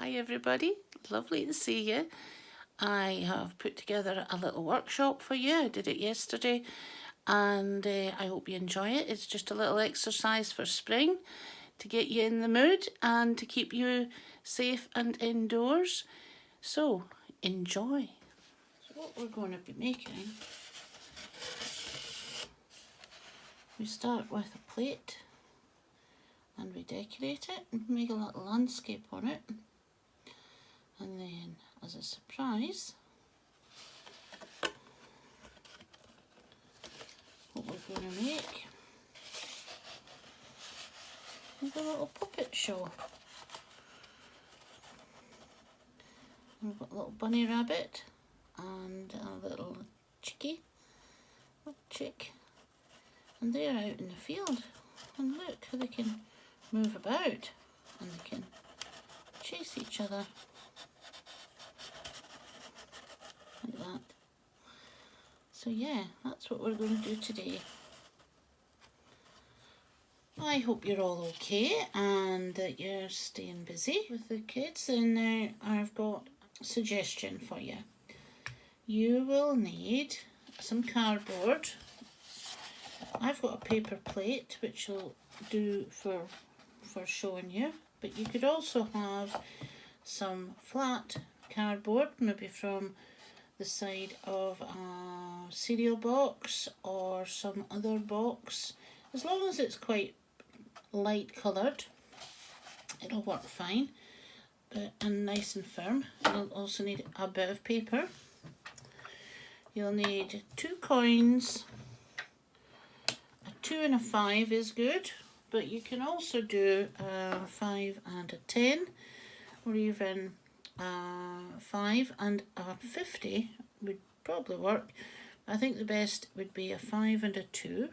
Hi everybody, lovely to see you. I have put together a little workshop for you. I did it yesterday and I hope you enjoy it. It's just a little exercise for spring to get you in the mood and to keep you safe and indoors. So enjoy. So what we're going to be making, we start with a plate and we decorate it and make a little landscape on it. And then, as a surprise, what we're going to make is a little puppet show. We've got a little bunny rabbit and a little chick, and they're out in the field. And look how they can move about and they can chase each other. Like that. So yeah, that's what we're going to do today. I hope you're all okay and that you're staying busy with the kids. And I've got a suggestion for you. You will need some cardboard. I've got a paper plate which will do for showing you, but you could also have some flat cardboard, maybe from the side of a cereal box or some other box. As long as it's quite light coloured, it'll work fine, and nice and firm. You'll also need a bit of paper. You'll need 2 coins. A 2 and a 5 is good, but you can also do a 5 and a 10, or even 5 and a 50 would probably work. I think the best would be a 5 and a 2.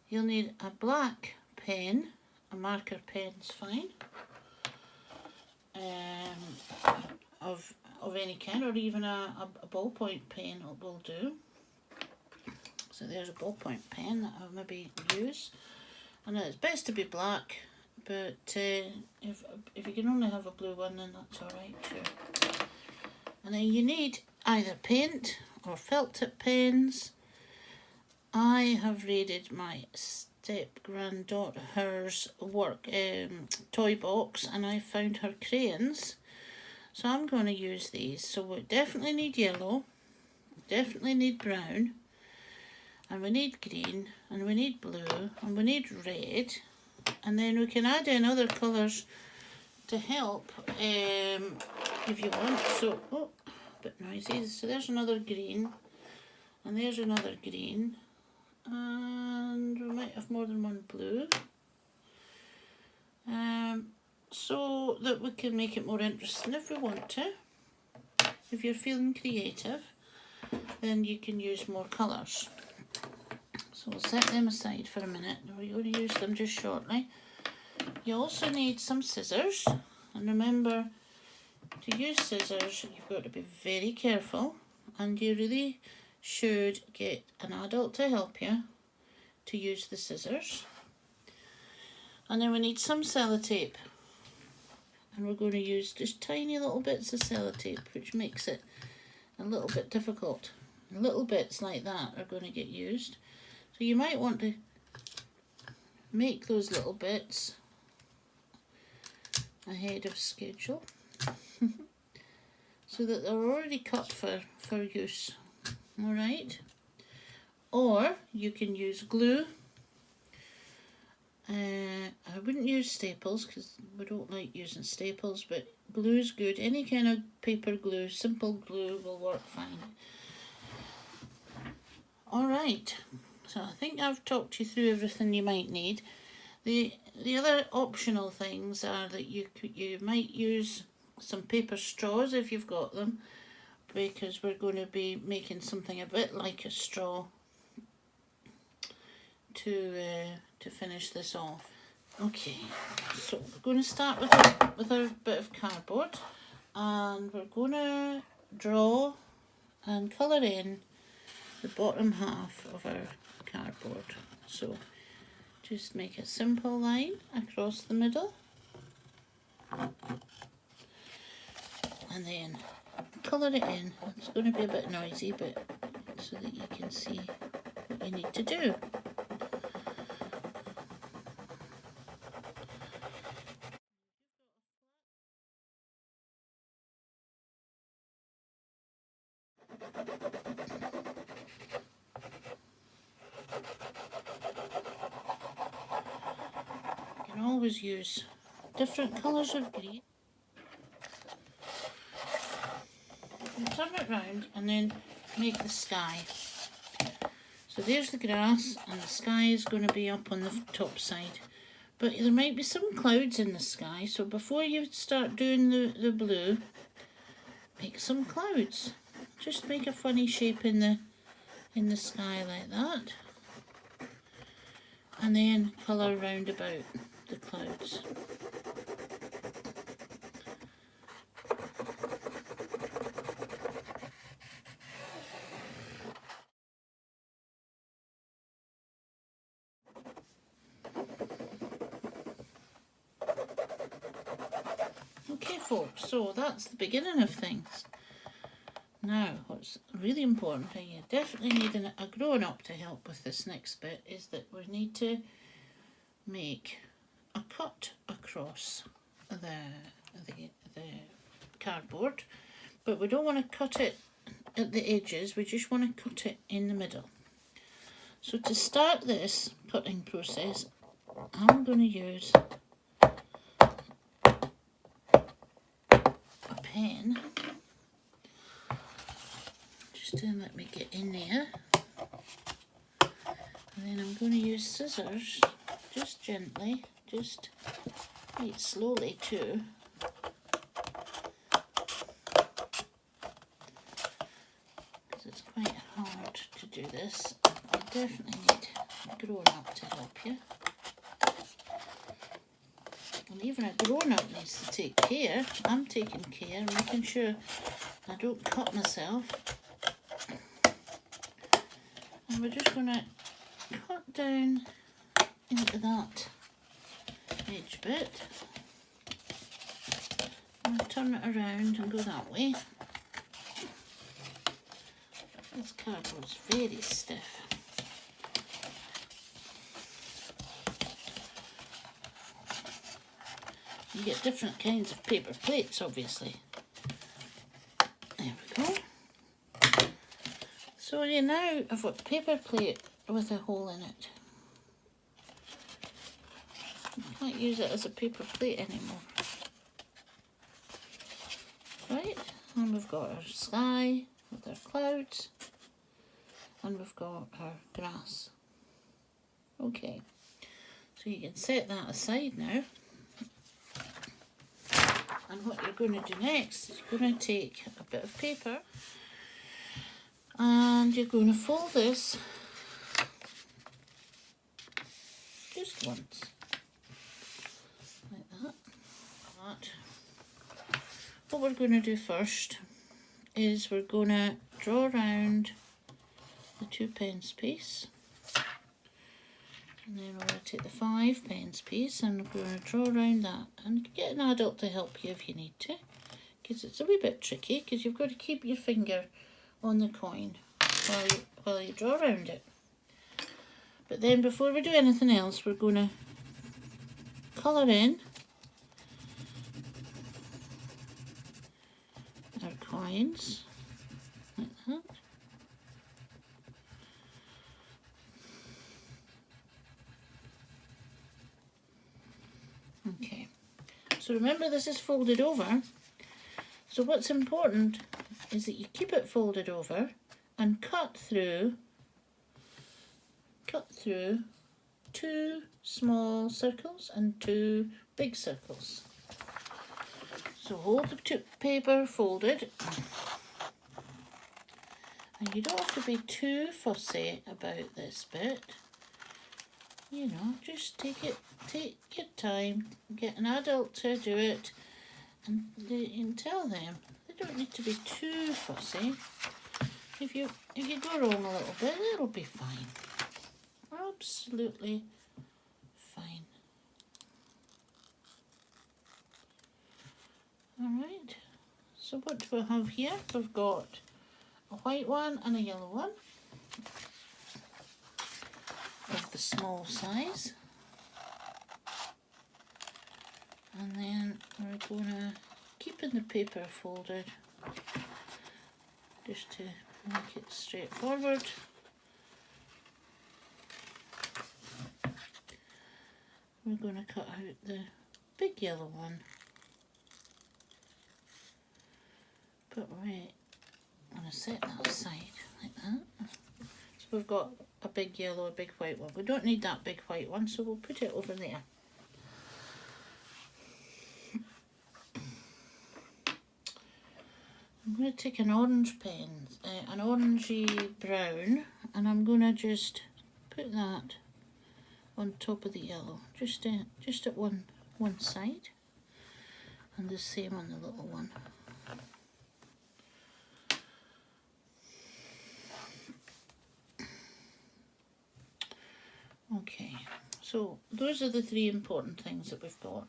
You'll need a black pen, a marker pen's fine, of any kind, or even a ballpoint pen will do. So there's a ballpoint pen that I'll maybe use. I know it's best to be black, but if you can only have a blue one, then that's alright too. And then you need either paint or felt tip pens. I have raided my step-granddaughter's work toy box and I found her crayons. So I'm going to use these. So we definitely need yellow, definitely need brown, and we need green, and we need blue, and we need red, and then we can add in other colours to help if you want. So, oh, a bit noisy. So there's another green, and there's another green, and we might have more than one blue, so that we can make it more interesting if we want to. If you're feeling creative, then you can use more colours. So we'll set them aside for a minute. We're going to use them just shortly. You also need some scissors, and remember, to use scissors you've got to be very careful, and you really should get an adult to help you to use the scissors. And then we need some sellotape, and we're going to use just tiny little bits of sellotape, which makes it a little bit difficult. Little bits like that are going to get used. So you might want to make those little bits ahead of schedule so that they're already cut for use. Alright? Or you can use glue. I wouldn't use staples because we don't like using staples, but glue's good. Any kind of paper glue, simple glue will work fine. Alright, so I think I've talked you through everything you might need. The other optional things are that you might use some paper straws if you've got them, because we're going to be making something a bit like a straw to finish this off. Okay, so we're going to start with a bit of cardboard, and we're going to draw and colour in the bottom half of our cardboard. So just make a simple line across the middle, and then colour it in. It's going to be a bit noisy, but so that you can see what you need to do. You can always use different colours of green. You turn it round and then make the sky. So there's the grass, and the sky is going to be up on the top side. But there might be some clouds in the sky, so before you start doing the blue, make some clouds. Just make a funny shape in the sky like that. And then colour round about the clouds. Okay folks, so that's the beginning of things. Now, what's really important, and you definitely need a grown-up to help with this next bit, is that we need to make a cut across the cardboard, but we don't want to cut it at the edges, we just want to cut it in the middle. So to start this cutting process, I'm going to use a pen. Just to let me get in there. And then I'm going to use scissors, just gently, just quite slowly too. Because it's quite hard to do this. You definitely need a grown-up to help you. And even a grown-up needs to take care. I'm taking care, making sure I don't cut myself. And we're just going to cut down into that edge bit. And turn it around and go that way. This cardboard's very stiff. You get different kinds of paper plates, obviously. There we go. So you now have a paper plate with a hole in it. You can't use it as a paper plate anymore. Right, and we've got our sky with our clouds, and we've got our grass. Okay, so you can set that aside now. And what you're going to do next is you're going to take a bit of paper and you're going to fold this just once, like that. What we're going to do first is we're going to draw around the 2 pence piece, and then we're going to take the 5 pence piece and we're going to draw around that, and get an adult to help you if you need to, because it's a wee bit tricky, because you've got to keep your finger on the coin while you draw around it. But then before we do anything else, we're going to colour in our coins like that. Okay, so remember this is folded over, so what's important is that you keep it folded over and cut through 2 small circles and 2 big circles. So hold the paper folded, and you don't have to be too fussy about this bit. You know, just take your time, get an adult to do it, and tell them they don't need to be too fussy. If you go wrong a little bit, it'll be fine. Absolutely fine. Alright, So what do we have here? We've got a white one and a yellow one of the small size. And then we're going to keep in the paper folded just to make it straightforward. We're going to cut out the big yellow one. But we're going to set that aside like that. So we've got a big yellow, a big white one. We don't need that big white one, so we'll put it over there. I'm going to take an orange pen, an orangey brown, and I'm going to just put that on top of the yellow, just at one side, and the same on the little one. Okay, so those are the three important things that we've got.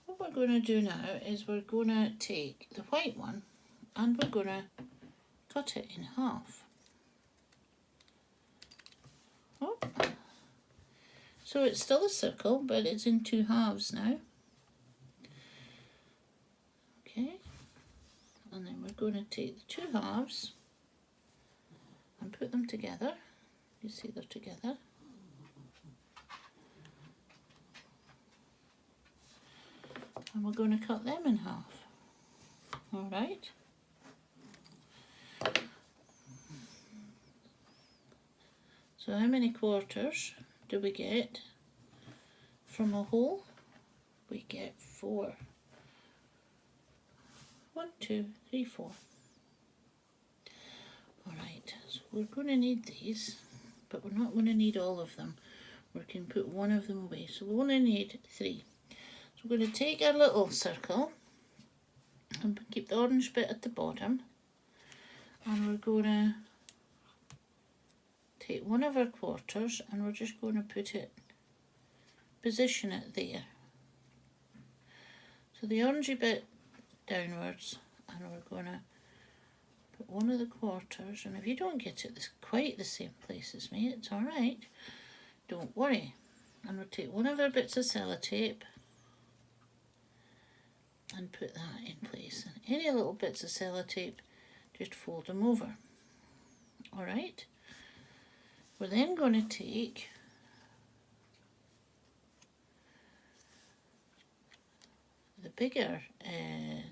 What we're going to do now is we're going to take the white one and we're going to cut it in half. Oh. So it's still a circle, but it's in two halves now. Okay, and then we're going to take the two halves and put them together. You see they're together. And we're going to cut them in half. All right. So how many quarters do we get from a whole? We get 4. 1, 2, 3, 4. Alright, so we're going to need these, but we're not going to need all of them. We can put one of them away, so we only need 3. So we're going to take our little circle and keep the orange bit at the bottom, and we're going to take one of our quarters and we're just going to position it there. So the orangey bit downwards, and we're going to put one of the quarters, and if you don't get it quite the same place as me, it's alright, don't worry. And we'll take one of our bits of sellotape and put that in place, and any little bits of sellotape, just fold them over. Alright, we're then going to take the bigger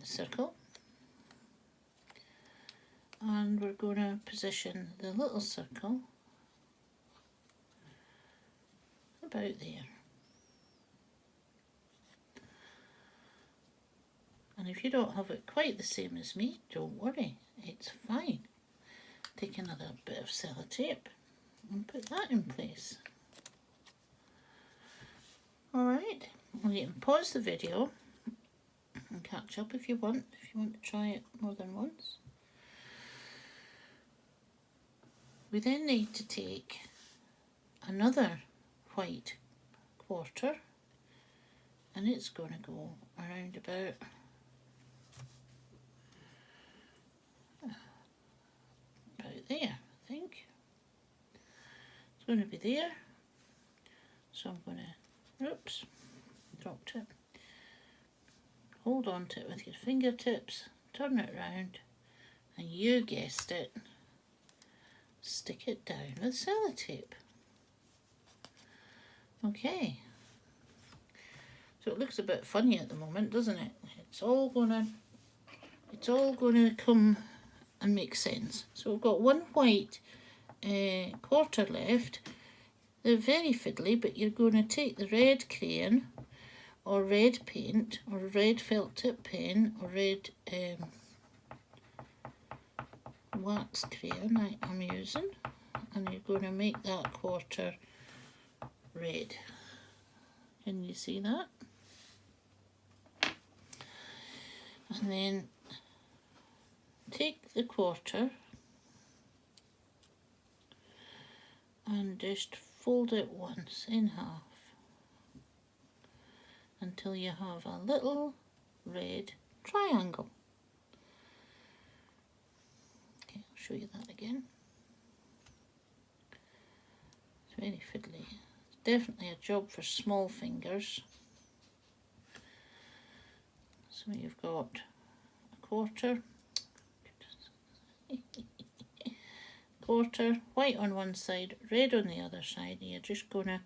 circle, and we're going to position the little circle about there. And if you don't have it quite the same as me, don't worry, it's fine. Take another bit of sellotape and put that in place. Alright, well, you can pause the video and catch up if you want to try it more than once. We then need to take another white quarter, and it's going to go around about there, I think. It's going to be there. So I'm going to, oops, dropped it. Hold on to it with your fingertips, turn it round, and you guessed it, stick it down with sellotape. Okay. So it looks a bit funny at the moment, doesn't it? It's all gonna come and make sense. So we've got one white quarter left. They're very fiddly, but you're going to take the red crayon or red paint or red felt tip pen or red wax crayon I'm using, and you're going to make that quarter red. Can you see that? And then take the quarter and just fold it once in half and until you have a little red triangle. Okay, I'll show you that again. It's very fiddly. It's definitely a job for small fingers. So you've got a quarter, quarter, white on one side, red on the other side, and you're just going to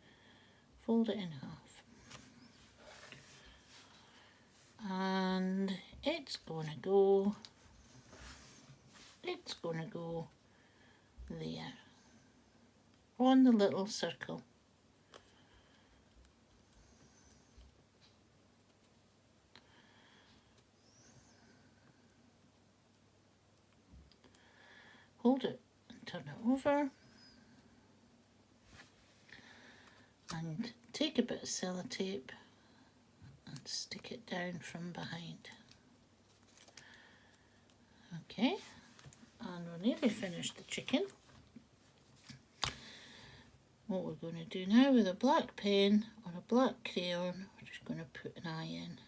fold it in half. And it's going to go there, on the little circle. Hold it and turn it over, and take a bit of sellotape and stick it down from behind. Okay, and we're nearly finished the chicken. What we're going to do now with a black pen or a black crayon, we're just going to put an eye in.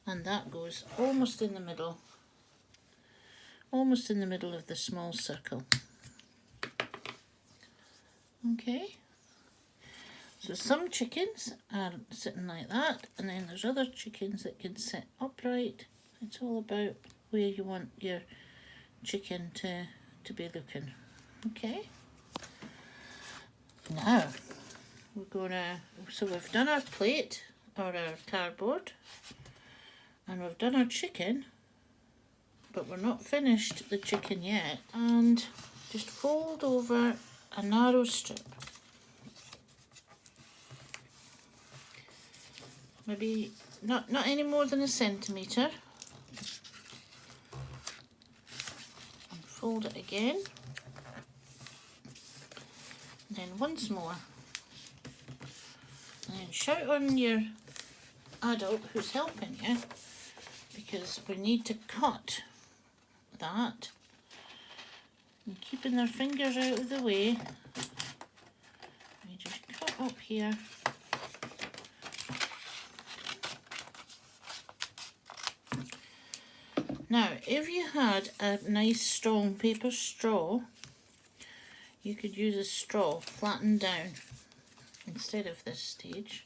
And that goes almost in the middle of the small circle. Okay, so some chickens are sitting like that, and then there's other chickens that can sit upright. It's all about where you want your chicken to be looking. Okay, now we're gonna, so we've done our plate or our cardboard, and we've done our chicken, but we're not finished the chicken yet. And just fold over a narrow strip, maybe not any more than 1 centimetre, and fold it again, and then once more, and then shout on your adult who's helping you, because we need to cut that, and keeping their fingers out of the way, we just cut up here. Now, if you had a nice strong paper straw, you could use a straw flattened down instead of this stage.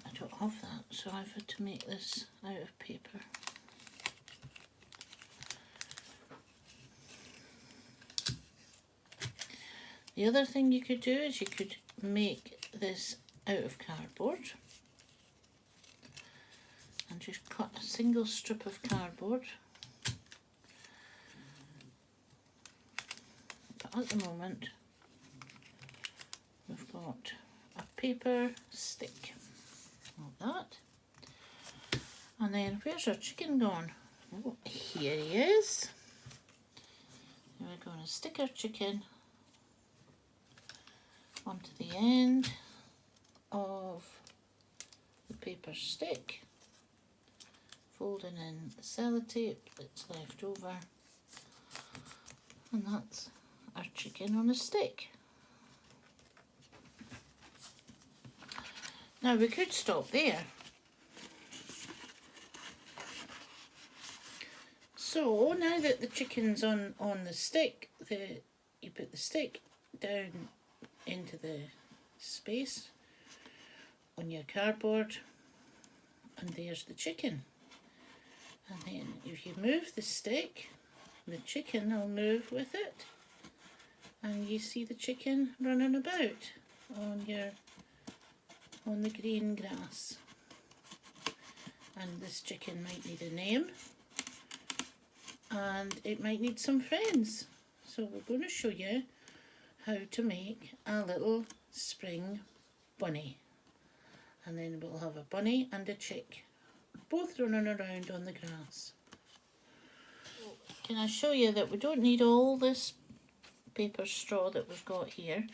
I don't have that, so I've had to make this out of paper. The other thing you could do is you could make this out of cardboard and just cut a single strip of cardboard. But at the moment we've got a paper stick like that. And then where's our chicken gone? Oh, here he is. And we're going to stick our chicken onto the end of the paper stick, folding in the sellotape that's left over, and that's our chicken on a stick. Now we could stop there. So now that the chicken's on the stick, you put the stick down into the space on your cardboard, and there's the chicken. And then if you move the stick, the chicken will move with it, and you see the chicken running about on the green grass. And this chicken might need a name, and it might need some friends. So we're going to show you how to make a little spring bunny, and then we'll have a bunny and a chick both running around on the grass. Can I show you that we don't need all this paper straw that we've got here,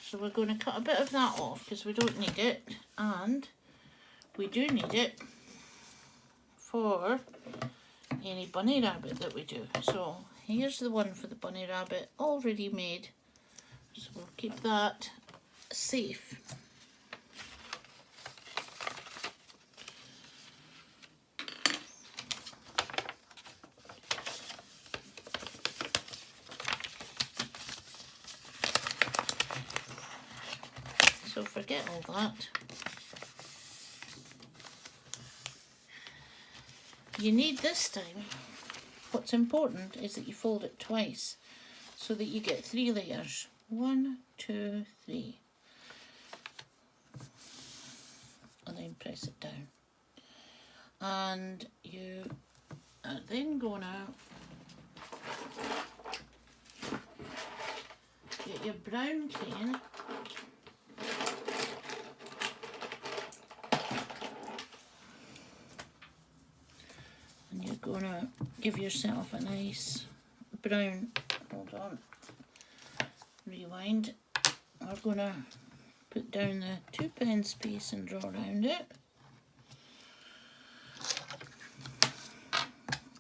so we're going to cut a bit of that off because we don't need it, and we do need it for any bunny rabbit that we do. So here's the one for the bunny rabbit already made. So we'll keep that safe. so forget all that. You need this time, what's important is that you fold it twice so that you get 3 layers. 1, 2, 3. And then press it down. And you are then going to get your brown cane and you're going to give yourself a nice brown, hold on, rewind. We're going to put down the 2 pence piece and draw around it.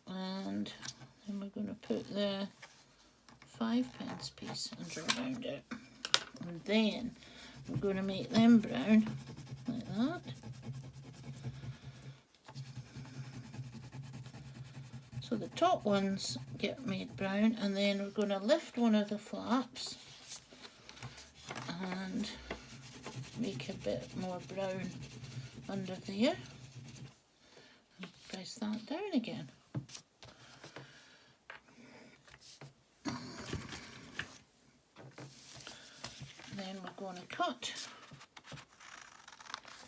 And then we're going to put the 5 pence piece and draw around it. And then we're going to make them brown like that. So the top ones get made brown, and then we're going to lift one of the flaps and make a bit more brown under there. And press that down again. Then we're going to cut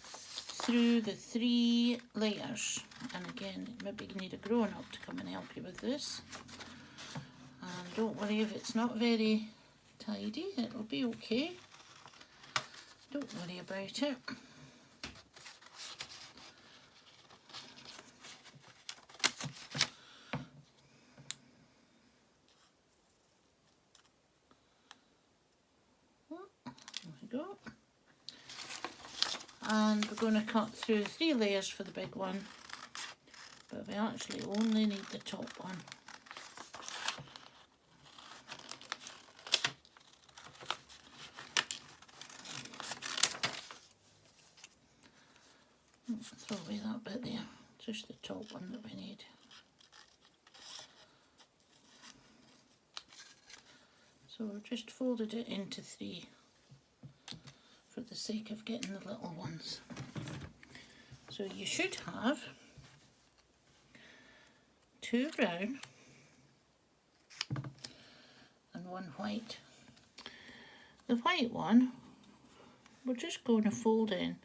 through the 3 layers, and again maybe you need a grown-up to come and help you with this, and don't worry if it's not very tidy, it'll be okay, don't worry about it. There we go. And we're going to cut through 3 layers for the big one, but we actually only need the top one. Throw away that bit there, just the top one that we need. So we've just folded it into 3 for the sake of getting the little ones. So you should have 2 brown and 1 white. The white one we're just going to fold in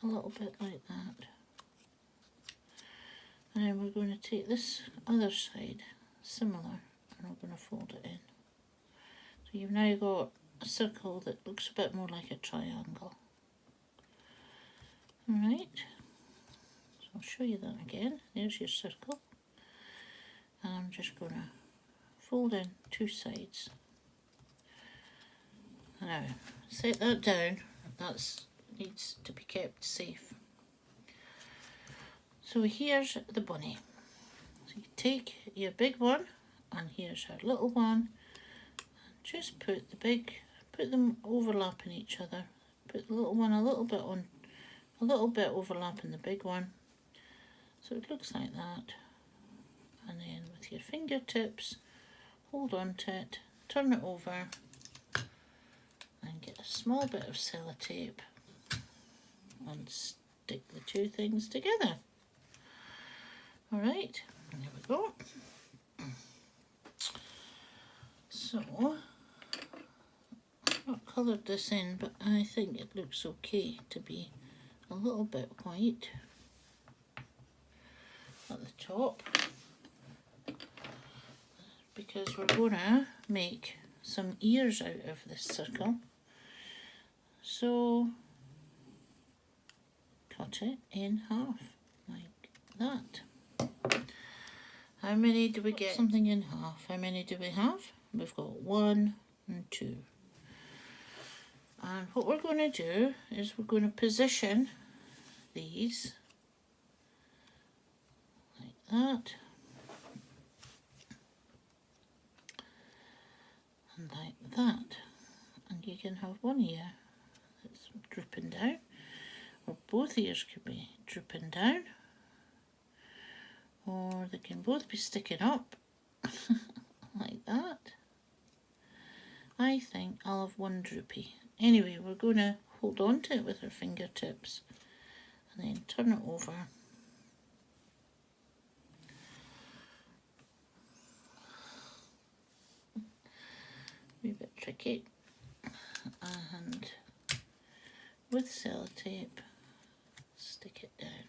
a little bit like that, and then we're going to take this other side similar and we're going to fold it in. So you've now got a circle that looks a bit more like a triangle. Alright, so I'll show you that again. There's your circle, and I'm just going to fold in 2 sides. Now set that down, that needs to be kept safe. So here's the bunny. So you take your big one, and here's her little one, and just put them overlapping each other. Put the little one a little bit overlapping the big one, so it looks like that. And then with your fingertips, hold on to it, turn it over, and get a small bit of sellotape and stick the 2 things together. Alright, there we go. So, I've not coloured this in, but I think it looks okay to be a little bit white at the top, because we're going to make some ears out of this circle. So cut it in half like that. How many do we get? Something in half. How many do we have? We've got 1 and 2. And what we're going to do is we're going to position these like that and like that, and you can have one ear that's drooping down, or both ears could be drooping down, or they can both be sticking up like that. I think I'll have 1 rupee. Anyway, we're going to hold on to it with our fingertips and then turn it over. A wee bit tricky. And with sellotape, stick it down.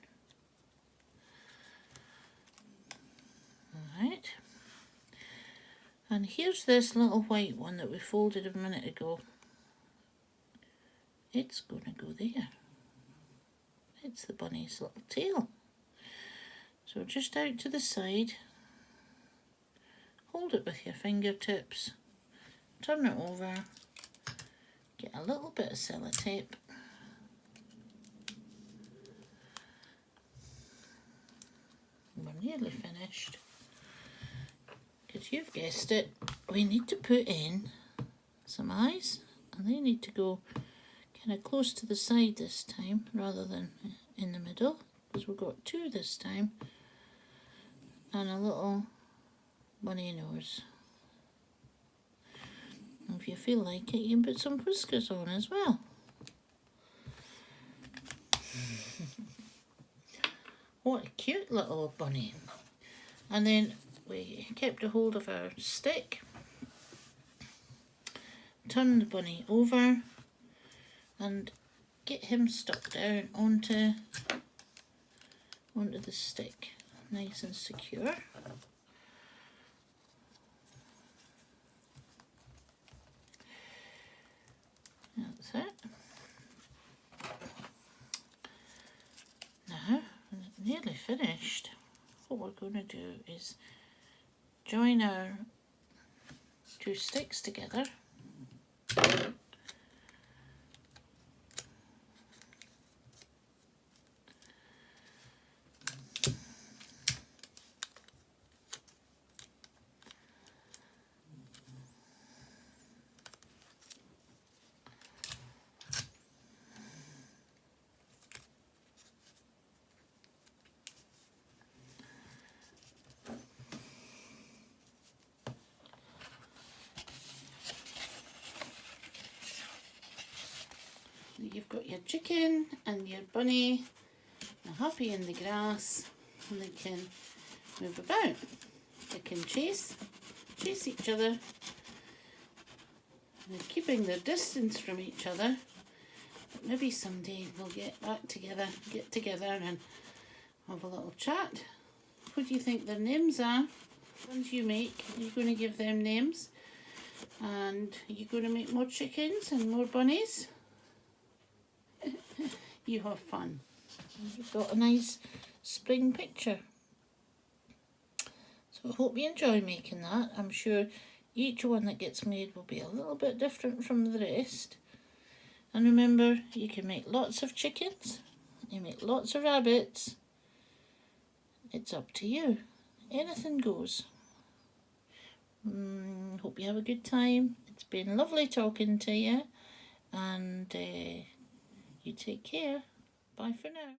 Alright. And here's this little white one that we folded a minute ago. It's going to go there. It's the bunny's little tail. So just out to the side, hold it with your fingertips, turn it over, get a little bit of sellotape, we're nearly finished, because you've guessed it, we need to put in some eyes, and they need to go kind of close to the side this time rather than in the middle, because we've got 2 this time, and a little bunny nose. And if you feel like it, you can put some whiskers on as well. What a cute little bunny. And then we kept a hold of our stick, turn the bunny over and get him stuck down onto the stick, nice and secure. That's it. Now, nearly finished. What we're going to do is join our 2 sticks together. You've got your chicken and your bunny, they're happy in the grass and they can move about. They can chase each other. They're keeping their distance from each other, but maybe someday they'll get together and have a little chat. What do you think their names are? Ones you make, are you going to give them names? And are you going to make more chickens and more bunnies? You have fun. You've got a nice spring picture. So I hope you enjoy making that. I'm sure each one that gets made will be a little bit different from the rest. And remember, you can make lots of chickens, you make lots of rabbits. It's up to you. Anything goes. Hope you have a good time. It's been lovely talking to you. And you take care. Bye for now.